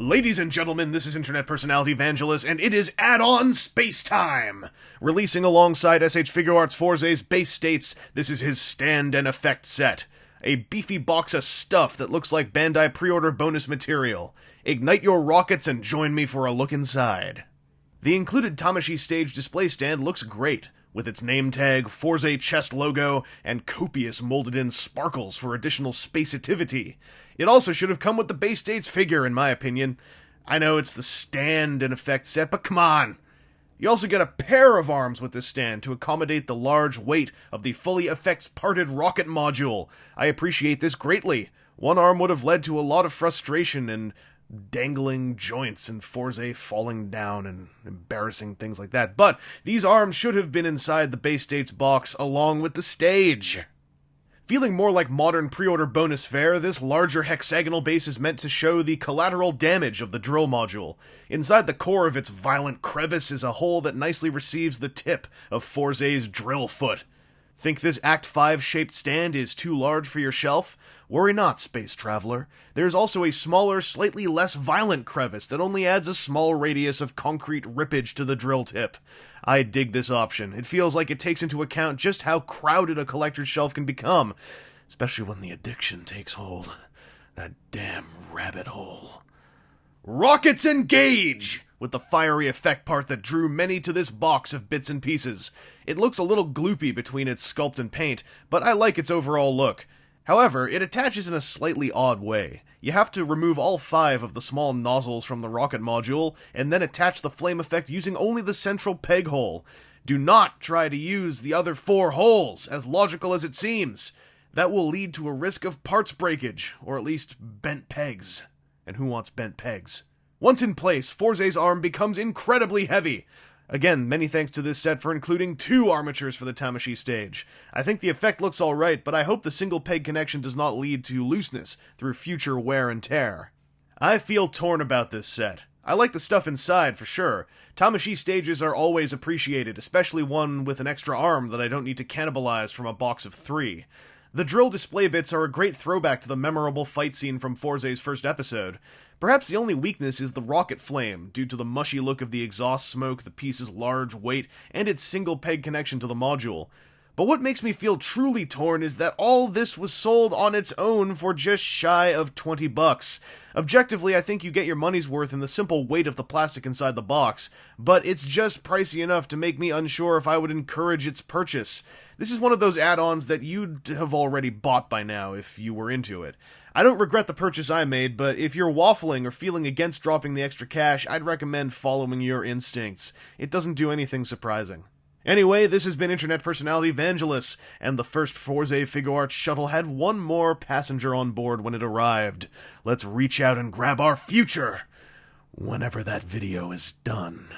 Ladies and gentlemen, this is internet personality Vangelus, and it is Add-on Space Time! Releasing alongside SH Figuarts Fourze's base states, this is his stand and effect set. A beefy box of stuff that looks like Bandai pre-order bonus material. Ignite your rockets and join me for a look inside. The included Tamashii stage display stand looks great, with its name tag, Fourze chest logo, and copious molded-in sparkles for additional spaceativity. It also should have come with the base states figure, in my opinion. I know it's the stand and effect set, but come on! You also get a pair of arms with this stand to accommodate the large weight of the fully effects-parted rocket module. I appreciate this greatly. One arm would have led to a lot of frustration and dangling joints and Fourze falling down and embarrassing things like that. But these arms should have been inside the base states box along with the stage. Feeling more like modern pre-order bonus fare, this larger hexagonal base is meant to show the collateral damage of the drill module. Inside the core of its violent crevice is a hole that nicely receives the tip of Fourze's drill foot. Think this Act 5 shaped stand is too large for your shelf? Worry not, space traveler. There's also a smaller, slightly less violent crevice that only adds a small radius of concrete rippage to the drill tip. I dig this option. It feels like it takes into account just how crowded a collector's shelf can become, especially when the addiction takes hold. That damn rabbit hole. Rockets engage! With the fiery effect part that drew many to this box of bits and pieces. It looks a little gloopy between its sculpt and paint, but I like its overall look. However, it attaches in a slightly odd way. You have to remove all 5 of the small nozzles from the rocket module, and then attach the flame effect using only the central peg hole. Do not try to use the other 4 holes, as logical as it seems. That will lead to a risk of parts breakage, or at least bent pegs. And who wants bent pegs? Once in place, Fourze's arm becomes incredibly heavy. Again, many thanks to this set for including 2 armatures for the Tamashii stage. I think the effect looks alright, but I hope the single peg connection does not lead to looseness through future wear and tear. I feel torn about this set. I like the stuff inside, for sure. Tamashii stages are always appreciated, especially one with an extra arm that I don't need to cannibalize from a box of 3. The drill display bits are a great throwback to the memorable fight scene from Fourze's first episode. Perhaps the only weakness is the rocket flame, due to the mushy look of the exhaust smoke, the piece's large weight, and its single peg connection to the module. But what makes me feel truly torn is that all this was sold on its own for just shy of $20. Objectively, I think you get your money's worth in the simple weight of the plastic inside the box, but it's just pricey enough to make me unsure if I would encourage its purchase. This is one of those add-ons that you'd have already bought by now if you were into it. I don't regret the purchase I made, but if you're waffling or feeling against dropping the extra cash, I'd recommend following your instincts. It doesn't do anything surprising. Anyway, this has been internet personality Vangelus, and the first Fourze Figuarts shuttle had one more passenger on board when it arrived. Let's reach out and grab our future, whenever that video is done.